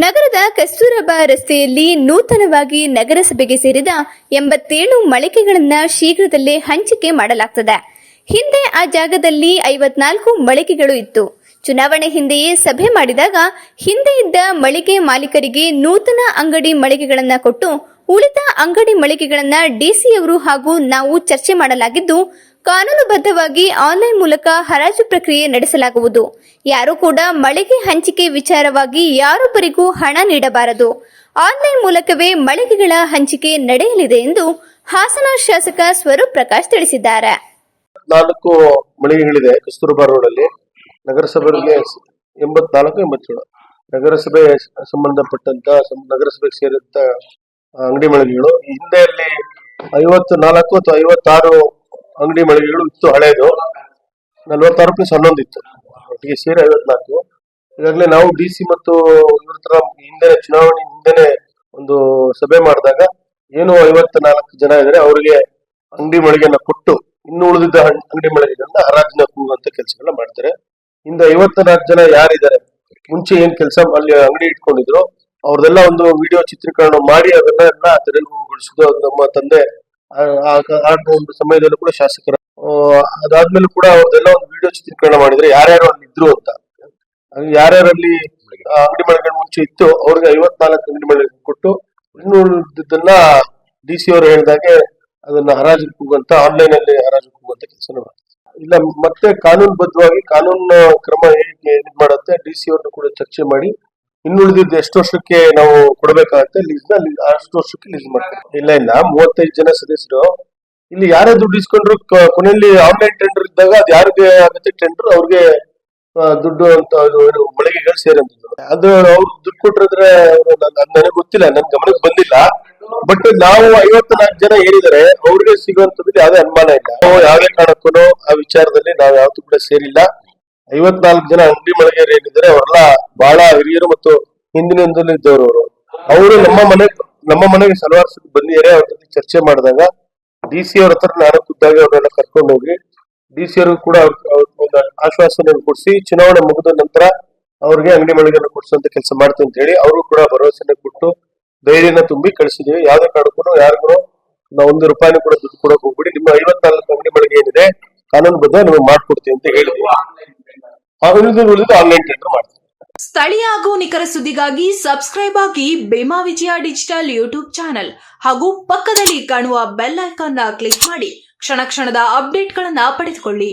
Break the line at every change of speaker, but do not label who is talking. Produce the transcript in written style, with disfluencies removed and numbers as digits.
ನಗರದ ಕಸ್ತೂರಬಾ ರಸ್ತೆಯಲ್ಲಿ ನೂತನವಾಗಿ ನಗರಸಭೆಗೆ ಸೇರಿದ 87 ಮಳಿಗೆಗಳನ್ನು ಶೀಘ್ರದಲ್ಲೇ ಹಂಚಿಕೆ ಮಾಡಲಾಗುತ್ತದೆ. ಹಿಂದೆ ಆ ಜಾಗದಲ್ಲಿ 54 ಮಳಿಗೆಗಳು ಇತ್ತು. ಚುನಾವಣೆ ಹಿಂದೆಯೇ ಸಭೆ ಮಾಡಿದಾಗ ಹಿಂದೆ ಇದ್ದ ಮಳಿಗೆ ಮಾಲೀಕರಿಗೆ ನೂತನ ಅಂಗಡಿ ಮಳಿಗೆಗಳನ್ನು ಕೊಟ್ಟು ಉಳಿದ ಅಂಗಡಿ ಮಳಿಗೆಗಳನ್ನು ಡಿಸಿಯವರು ಹಾಗೂ ನಾವು ಚರ್ಚೆ ಮಾಡಲಾಗಿದ್ದು, ಕಾನೂನುಬದ್ಧವಾಗಿ ಆನ್ಲೈನ್ ಮೂಲಕ ಹರಾಜು ಪ್ರಕ್ರಿಯೆ ನಡೆಸಲಾಗುವುದು. ಯಾರು ಕೂಡ ಮಳಿಗೆ ಹಂಚಿಕೆ ವಿಚಾರವಾಗಿ ಯಾರೊಬ್ಬರಿಗೂ ಹಣ ನೀಡಬಾರದು. ಆನ್ಲೈನ್ ಮೂಲಕವೇ ಮಳಿಗೆಗಳ ಹಂಚಿಕೆ ನಡೆಯಲಿದೆ ಎಂದು ಹಾಸನ ಶಾಸಕ ಸ್ವರೂಪ್ ಪ್ರಕಾಶ್ ತಿಳಿಸಿದ್ದಾರೆ.
4 ಮಳಿಗೆಗಳಿದೆ ಕಸ್ತೂರಬಾ ರೋಡ್ ಅಲ್ಲಿ. ನಗರಸಭೆಗೆ 84-87 ನಗರಸಭೆ ಸಂಬಂಧಪಟ್ಟಂತ ನಗರಸಭೆಗೆ ಸೇರಿದಂತ ಅಂಗಡಿ ಮಳಿಗೆಗಳು. ಹಿಂದೆ ಅಲ್ಲಿ 54 ಅಥವಾ 56 ಅಂಗಡಿ ಮಳಿಗೆಗಳು ಇತ್ತು. ಹಳೇದು 46+11 ಇತ್ತು, ಒಟ್ಟಿಗೆ ಸೇರಿ 54. ಈಗಾಗಲೇ ನಾವು ಡಿಸಿ ಮತ್ತು ಇವ್ರ ತರ ಹಿಂದೆ ಚುನಾವಣೆ ಹಿಂದೆನೆ ಒಂದು ಸಭೆ ಮಾಡಿದಾಗ ಏನು 54 ಜನ ಇದ್ದಾರೆ ಅವರಿಗೆ ಅಂಗಡಿ ಮಳಿಗೆಯನ್ನ ಕೊಟ್ಟು ಇನ್ನು ಉಳಿದಿದ್ದ ಅಂಗಡಿ ಮಳಿಗೆಗಳನ್ನ ಹರಾಜಿನ ಕೂಗುವಂತ ಕೆಲಸಗಳನ್ನ ಮಾಡ್ತಾರೆ. ಇಂದ 54 ಜನ ಯಾರಿದ್ದಾರೆ, ಮುಂಚೆ ಏನ್ ಕೆಲಸ ಅಲ್ಲಿ ಅಂಗಡಿ ಇಟ್ಕೊಂಡಿದ್ರು ಅವ್ರದೆಲ್ಲ ಒಂದು ವಿಡಿಯೋ ಚಿತ್ರೀಕರಣ ಮಾಡಿ ಅದನ್ನೆಲ್ಲ ತೆರವುಗೊಳಿಸಿದ್ದು ನಮ್ಮ ತಂದೆ ಆ ಒಂದು ಸಮಯದಲ್ಲೂ ಕೂಡ ಶಾಸಕರ. ಅದಾದ್ಮೇಲೆ ಕೂಡ ಅವ್ರದೆಲ್ಲ ಒಂದು ವಿಡಿಯೋ ಚಿತ್ರೀಕರಣ ಮಾಡಿದ್ರೆ ಯಾರ್ಯಾರು ಅಲ್ಲಿ ಇದ್ರು ಅಂತ. ಯಾರ್ಯಾರಲ್ಲಿ ಅಂಗಡಿ ಮಳಿಗೆಗಳು ಮುಂಚೆ ಇತ್ತು ಅವ್ರಿಗೆ 54 ಅಂಗಡಿ ಮಳಿಗೆ ಕೊಟ್ಟು ಇನ್ನು ಉಳಿದಿದ್ದನ್ನ ಡಿಸಿ ಅವರು ಹೇಳಿದಾಗೆ ಅದನ್ನ ಹರಾಜು ಕೂಗುವಂತ ಆನ್ಲೈನ್ ಅಲ್ಲಿ ಹರಾಜು ಕೂಗುವಂತ ಕೆಲಸ ಮಾಡ್ತಾರೆ. ಇಲ್ಲ ಮತ್ತೆ ಕಾನೂನುಬದ್ಧವಾಗಿ ಕಾನೂನು ಕ್ರಮ ಹೇಗೆ ಇದು ಮಾಡುತ್ತೆ ಡಿಸಿ ಅವ್ರನ್ನ ಕೂಡ ಚರ್ಚೆ ಮಾಡಿ ಇನ್ನುಳಿದಿದ್ದು ಎಷ್ಟು ವರ್ಷಕ್ಕೆ ನಾವು ಕೊಡಬೇಕಾಗತ್ತೆ ಲೀಸ್ ಅಷ್ಟು ವರ್ಷಕ್ಕೆ ಲೀಸ್ ಮಾಡ್ತಾರೆ. ಇಲ್ಲ 35 ಜನ ಸದಸ್ಯರು ಇಲ್ಲಿ ಯಾರೇ ದುಡ್ಡು ಇಸ್ಕೊಂಡ್ರು ಕೊನೆಯಲ್ಲಿ ಆನ್ಲೈನ್ ಟೆಂಡರ್ ಇದ್ದಾಗ ಅದು ಯಾರಿಗೆ ಆಗುತ್ತೆ ಟೆಂಡರ್ ಅವ್ರಿಗೆ ದುಡ್ಡು ಅಂತ ಮಳಿಗೆಗಳು ಸೇರಂತಿದ್ರು. ಅದು ಅವ್ರು ದುಡ್ಡು ಕೊಟ್ಟಿದ್ರೆ ನನಗೆ ಗೊತ್ತಿಲ್ಲ, ನನ್ ಗಮನಕ್ಕೆ ಬಂದಿಲ್ಲ. ಬಟ್ ನಾವು 54 ಜನ ಏನಿದ್ದಾರೆ ಅವ್ರಿಗೆ ಸಿಗುವಂತದ್ದು ಯಾವುದೇ ಅನುಮಾನ ಇಲ್ಲ. ನಾವು ಯಾವುದೇ ಕಾರಣಕ್ಕೂ ಆ ವಿಚಾರದಲ್ಲಿ ನಾವು ಯಾವತ್ತೂ ಕೂಡ ಸೇರಿಲ್ಲ. 54 ಜನ ಅಂಗಡಿ ಮಳಿಗೆಯರು ಏನಿದ್ದಾರೆ ಅವರೆಲ್ಲ ಬಹಳ ಹಿರಿಯರು ಮತ್ತು ಹಿಂದಿನಿಂದಲೂ ಇದ್ದವರು. ಅವರು ನಮ್ಮ ಮನೆಗೆ ಸಲವಾರು ಸತಿ ಬಂದಿದ್ದಾರೆ. ಅವ್ರ ಜೊತೆ ಚರ್ಚೆ ಮಾಡಿದಾಗ ಡಿಸಿ ಅವ್ರ ಹತ್ರ ನಾನು ಖುದ್ದಾಗಿ ಅವ್ರನ್ನೆಲ್ಲ ಕರ್ಕೊಂಡು ಹೋಗಿ ಡಿಸಿ ಅವ್ರಿಗೂ ಕೂಡ ಒಂದು ಆಶ್ವಾಸನೆ ಕೊಡಿಸಿ ಚುನಾವಣೆ ಮುಗಿದ ನಂತರ ಅವ್ರಿಗೆ ಅಂಗಡಿ ಮಳಿಗೆಯನ್ನು ಕೊಡಿಸುವಂತ ಕೆಲಸ ಮಾಡ್ತೀವಿ ಅಂತ ಹೇಳಿ ಅವರು ಕೂಡ ಭರವಸೆನ ಕೊಟ್ಟು ಧೈರ್ಯನ ತುಂಬಿ ಕಳಿಸಿದೀವಿ. ಯಾವ್ದೇ ಕಾರಣಕ್ಕೂ ಯಾರಿಗೂ ನಾವು 1 ರೂಪಾಯಿನೂ ಕೂಡ ದುಡ್ಡು ಕೊಡಕ್ ಹೋಗ್ಬಿಡಿ, ನಿಮ್ಮ 54 ಅಂಗಡಿ ಮಳಿಗೆ ಏನಿದೆ ಕಾನೂನುಬದ್ಧ ನಿಮಗೆ ಮಾಡ್ಕೊಡ್ತೀವಿ ಅಂತ ಹೇಳಿದ್ವಿ. ಆನ್ಲೈನ್ ಟೆಂಡರ್ ಮಾಡ್ತೀವಿ.
ಸ್ಥಳೀಯ ಹಾಗೂ ನಿಖರ ಸುದ್ದಿಗಾಗಿ ಸಬ್ಸ್ಕ್ರೈಬ್ ಆಗಿ ಬೇಮಾ ವಿಜಯ ಡಿಜಿಟಲ್ ಯೂಟ್ಯೂಬ್ ಚಾನೆಲ್ ಹಾಗೂ ಪಕ್ಕದಲ್ಲಿ ಕಾಣುವ ಬೆಲ್ ಐಕಾನ್ ಕ್ಲಿಕ್ ಮಾಡಿ ಕ್ಷಣ ಕ್ಷಣದ ಅಪ್ಡೇಟ್ಗಳನ್ನು ಪಡೆದುಕೊಳ್ಳಿ.